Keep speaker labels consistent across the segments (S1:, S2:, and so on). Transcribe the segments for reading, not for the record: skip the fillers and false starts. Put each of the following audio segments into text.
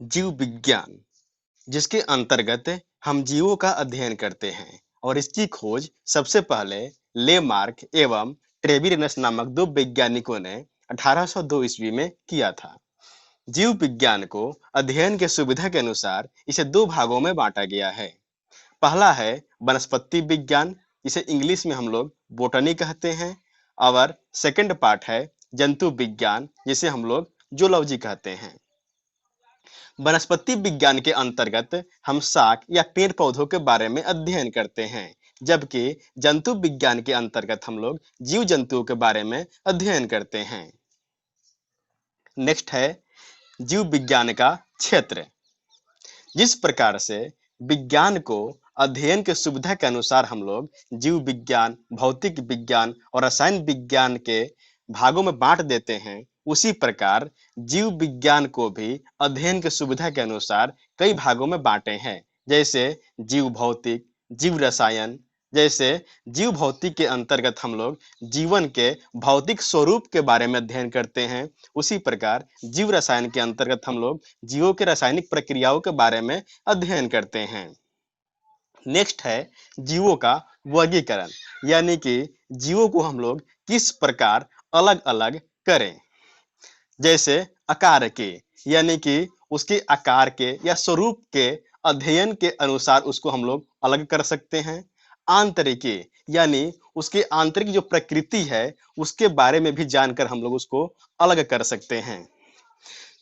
S1: जीव विज्ञान, जिसके अंतर्गत हम जीवों का अध्ययन करते हैं और इसकी खोज सबसे पहले लेमार्क एवं ट्रेविरनस नामक दो वैज्ञानिकों ने 1802 ईस्वी में किया था। जीव विज्ञान को अध्ययन के सुविधा के अनुसार इसे दो भागों में बांटा गया है। पहला है वनस्पति विज्ञान, इसे इंग्लिश में हम लोग बोटनी कहते हैं, और सेकंड पार्ट है जंतु विज्ञान, जिसे हम लोग जूलॉजी कहते हैं। वनस्पति विज्ञान के अंतर्गत हम शाक या पेड़ पौधों के बारे में अध्ययन करते हैं, जबकि जंतु विज्ञान के अंतर्गत हम लोग जीव जंतुओं के बारे में अध्ययन करते हैं। नेक्स्ट है जीव विज्ञान का क्षेत्र। जिस प्रकार से विज्ञान को अध्ययन के सुविधा के अनुसार हम लोग जीव विज्ञान, भौतिक विज्ञान और रसायन विज्ञान के भागों में बांट देते हैं, उसी प्रकार जीव विज्ञान को भी अध्ययन के सुविधा के अनुसार कई भागों में बांटे हैं, जैसे जीव भौतिक, जीव रसायन। जैसे जीव भौतिक के अंतर्गत हम लोग जीवन के भौतिक स्वरूप के बारे में अध्ययन करते हैं, उसी प्रकार जीव रसायन के अंतर्गत हम लोग जीवों के रासायनिक प्रक्रियाओं के बारे में अध्ययन करते हैं। नेक्स्ट है जीवों का वर्गीकरण, यानी कि जीवों को हम लोग किस प्रकार अलग अलग करें। जैसे आकार के, यानी कि उसके आकार के या स्वरूप के अध्ययन के अनुसार उसको हम लोग अलग कर सकते हैं। आंतरिके, यानी उसके आंतरिक जो प्रकृति है उसके बारे में भी जानकर हम लोग उसको अलग कर सकते हैं।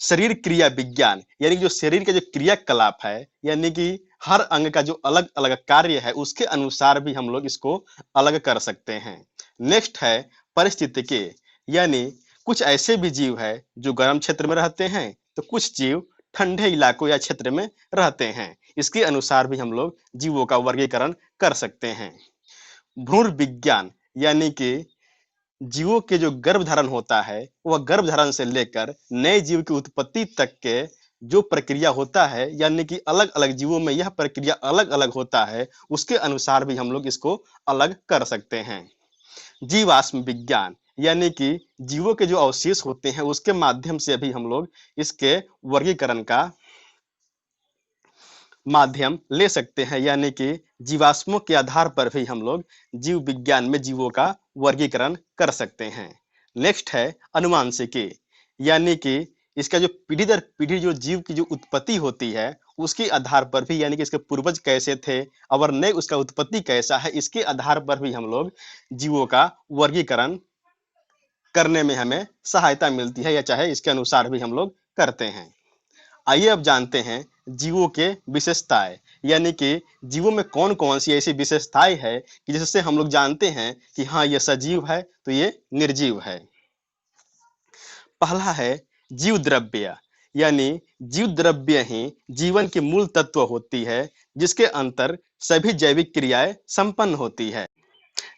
S1: शरीर क्रिया विज्ञान, यानी जो शरीर का जो क्रियाकलाप है, यानी कि हर अंग का जो अलग अलग कार्य है उसके अनुसार भी हम लोग इसको अलग कर सकते हैं। नेक्स्ट है परिस्थितिके, यानी कुछ ऐसे भी जीव है जो गर्म क्षेत्र में रहते हैं, तो कुछ जीव ठंडे इलाकों या क्षेत्र में रहते हैं। इसके अनुसार भी हम लोग जीवों का वर्गीकरण कर सकते हैं। भ्रूण विज्ञान, यानी कि जीवों के जो गर्भधारण होता है वह गर्भधारण से लेकर नए जीव की उत्पत्ति तक के जो प्रक्रिया होता है, यानी कि अलग अलग जीवों में यह प्रक्रिया अलग अलग होता है, उसके अनुसार भी हम लोग इसको अलग कर सकते हैं। जीवाश्म विज्ञान, यानी कि जीवों के जो अवशेष होते हैं उसके माध्यम से भी हम लोग इसके वर्गीकरण का माध्यम ले सकते हैं, यानी कि जीवाश्मों के आधार पर भी हम लोग जीव विज्ञान में जीवों का वर्गीकरण कर सकते हैं। नेक्स्ट है अनुवांशिकी, यानी कि इसका जो पीढ़ी दर पीढ़ी जो जीव की जो उत्पत्ति होती है उसके आधार पर भी, यानी कि इसके पूर्वज कैसे थे और नए उसका उत्पत्ति कैसा है, इसके आधार पर भी हम लोग जीवों का वर्गीकरण करने में हमें सहायता मिलती है, या चाहे इसके अनुसार भी हम लोग करते हैं। आइए अब जानते हैं जीवों के विशेषताएं, यानी कि जीवों में कौन कौन सी ऐसी विशेषताएं है कि जिससे हम लोग जानते हैं कि हाँ ये सजीव है तो ये निर्जीव है। पहला है जीव द्रव्य, यानी जीव द्रव्य ही जीवन की मूल तत्व होती है, जिसके अंतर सभी जैविक क्रियाएं संपन्न होती है।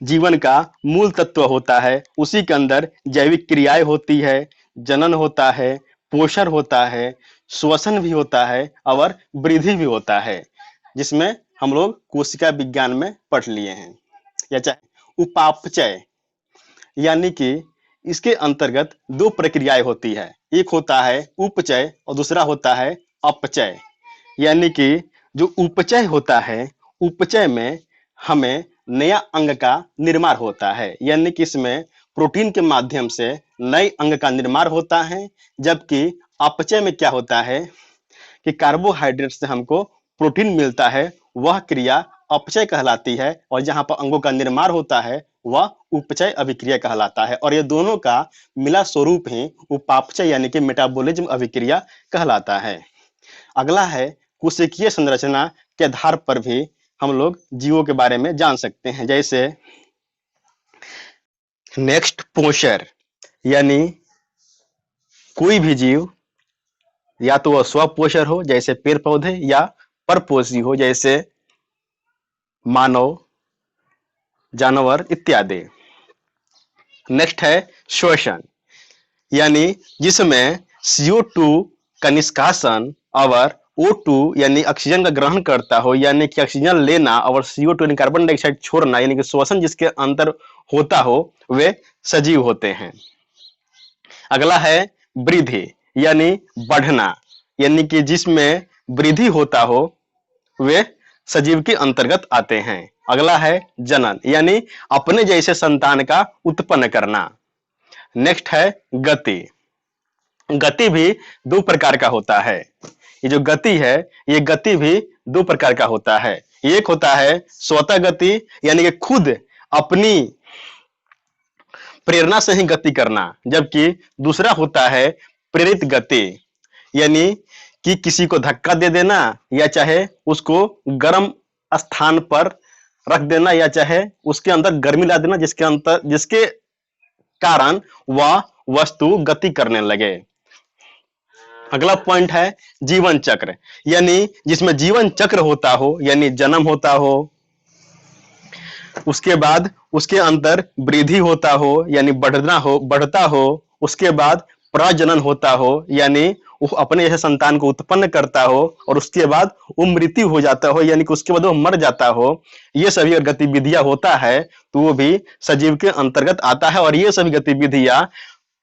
S1: जीवन का मूल तत्व होता है, उसी के अंदर जैविक क्रियाएं होती है, जनन होता है, पोषण होता है, श्वसन भी होता है और वृद्धि भी होता है, जिसमें हम लोग कोशिका विज्ञान में पढ़ लिए हैं। या चाहे उपापचय, यानी कि इसके अंतर्गत दो प्रक्रियाएं होती है, एक होता है उपचय और दूसरा होता है अपचय। यानी कि जो उपचय होता है, उपचय में हमें नया अंग का निर्माण होता है, यानी कि इसमें प्रोटीन के माध्यम से नए अंग का निर्माण होता है। जबकि अपचय में क्या होता है कि कार्बोहाइड्रेट से हमको प्रोटीन मिलता है, वह क्रिया अपचय कहलाती है, और जहां पर अंगों का निर्माण होता है वह उपचय अभिक्रिया कहलाता है। और ये दोनों का मिला स्वरूप ही उपापचय यानी कि मेटाबॉलिज्म अभिक्रिया कहलाता है। अगला है कोशिकीय संरचना के आधार पर भी हम लोग जीवों के बारे में जान सकते हैं। जैसे नेक्स्ट पोषर, यानी कोई भी जीव या तो वह स्वपोषर हो जैसे पेड़ पौधे, या परपोषी हो जैसे मानव, जानवर इत्यादि। नेक्स्ट है श्वसन, यानी जिसमें CO2 का निष्कासन और O2 यानी ऑक्सीजन का ग्रहण करता हो, यानी कि ऑक्सीजन लेना और CO2 यानी कार्बन डाइऑक्साइड छोड़ना, यानी कि श्वसन जिसके अंदर होता हो, वे सजीव होते हैं। अगला है वृद्धि, यानी बढ़ना, यानी कि जिसमें वृद्धि होता हो वे सजीव के अंतर्गत आते हैं। अगला है जनन, यानी अपने जैसे संतान का उत्पन्न करना। नेक्स्ट है गति। गति भी दो प्रकार का होता है। ये जो गति है, ये गति भी दो प्रकार का होता है। एक होता है स्वतः गति, यानी कि खुद अपनी प्रेरणा से ही गति करना, जबकि दूसरा होता है प्रेरित गति, यानी कि किसी को धक्का दे देना या चाहे उसको गर्म स्थान पर रख देना या चाहे उसके अंदर गर्मी ला देना, जिसके कारण वह वस्तु गति करने लगे। अगला पॉइंट है जीवन चक्र, यानी जिसमें जीवन चक्र होता हो, यानी जन्म होता हो, उसके बाद उसके अंदर वृद्धि होता हो यानी बढ़ता हो, उसके बाद प्रजनन होता हो यानी वो अपने जैसे संतान को उत्पन्न करता हो, और उसके बाद वो मृत्यु हो जाता हो यानी कि उसके बाद वो मर जाता हो। ये सभी अगर गतिविधियां होता है तो वो भी सजीव के अंतर्गत आता है, और ये सभी गतिविधियां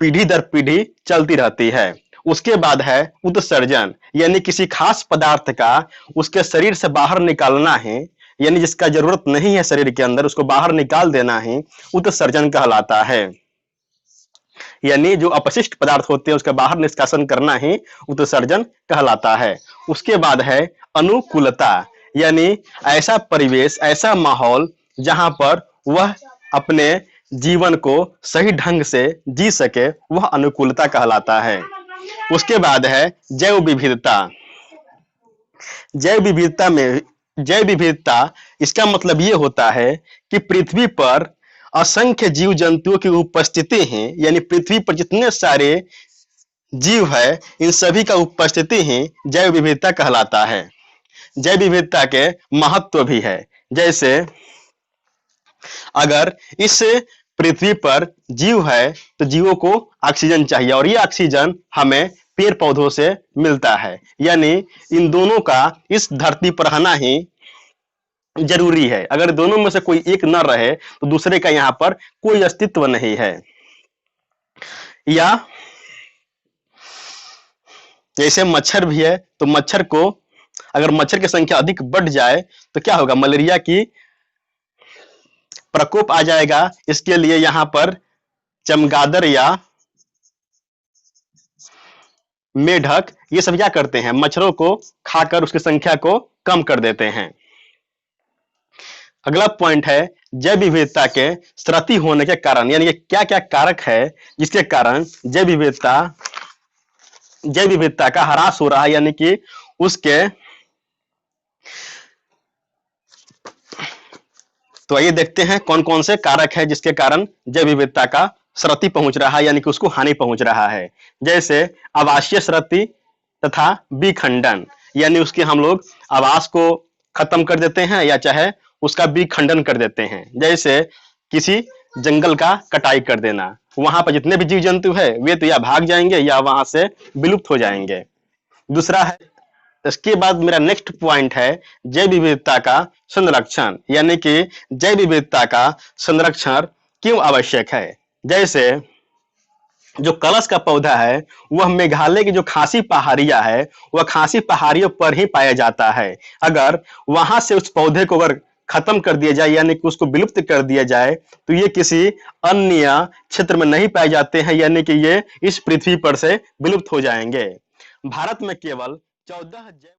S1: पीढ़ी दर पीढ़ी चलती रहती है। उसके बाद है उत्सर्जन, यानी किसी खास पदार्थ का उसके शरीर से बाहर निकालना है, यानी जिसका जरूरत नहीं है शरीर के अंदर उसको बाहर निकाल देना ही उत्सर्जन कहलाता है। यानी जो अपशिष्ट पदार्थ होते हैं उसका बाहर निष्कासन करना ही उत्सर्जन कहलाता है। उसके बाद है अनुकूलता, यानी ऐसा परिवेश, ऐसा माहौल जहां पर वह अपने जीवन को सही ढंग से जी सके, वह अनुकूलता कहलाता है। उसके बाद है जैव विविधता। जैव विविधता इसका मतलब ये होता है कि पृथ्वी पर असंख्य जीव जंतुओं की उपस्थिति है, यानी पृथ्वी पर जितने सारे जीव है इन सभी का उपस्थिति ही जैव विविधता कहलाता है। जैव विविधता के महत्व भी है, जैसे अगर इस पृथ्वी पर जीव है तो जीवों को ऑक्सीजन चाहिए, और ये ऑक्सीजन हमें पेड़ पौधों से मिलता है, यानी इन दोनों का इस धरती पर रहना ही जरूरी है। अगर दोनों में से कोई एक न रहे तो दूसरे का यहाँ पर कोई अस्तित्व नहीं है। या जैसे मच्छर भी है, तो मच्छर को अगर मच्छर की संख्या अधिक बढ़ जाए तो क्या होगा, मलेरिया की प्रकोप आ जाएगा। इसके लिए यहाँ पर चमगादड़ या मेढक ये सब क्या करते हैं, मच्छरों को खाकर उसकी संख्या को कम कर देते हैं। अगला पॉइंट है जैव विविधता के क्षति होने के कारण, यानी क्या क्या कारक है जिसके कारण जैव विविधता का ह्रास हो रहा है, यानी कि उसके। तो आइए देखते हैं कौन कौन से कारक है जिसके कारण जैव विविधता का क्षति पहुंच रहा है, यानी कि उसको हानि पहुंच रहा है। जैसे आवासीय क्षति तथा विखंडन, यानी उसके हम लोग आवास को खत्म कर देते हैं या चाहे उसका विखंडन कर देते हैं। जैसे किसी जंगल का कटाई कर देना, वहां पर जितने भी जीव जंतु है वे तो या भाग जाएंगे या वहां से विलुप्त हो जाएंगे। दूसरा है, इसके बाद मेरा नेक्स्ट पॉइंट है जैव विविधता का संरक्षण, यानी कि जैव विविधता का संरक्षण क्यों आवश्यक है। जैसे जो कलश का पौधा है वह मेघालय की जो खासी पहाड़ियां है वह खासी पहाड़ियों पर ही पाया जाता है। अगर वहां से उस पौधे को अगर खत्म कर दिया जाए यानी कि उसको विलुप्त कर दिया जाए तो ये किसी अन्य क्षेत्र में नहीं पाए जाते हैं, यानी कि ये इस पृथ्वी पर से विलुप्त हो जाएंगे। भारत में केवल 14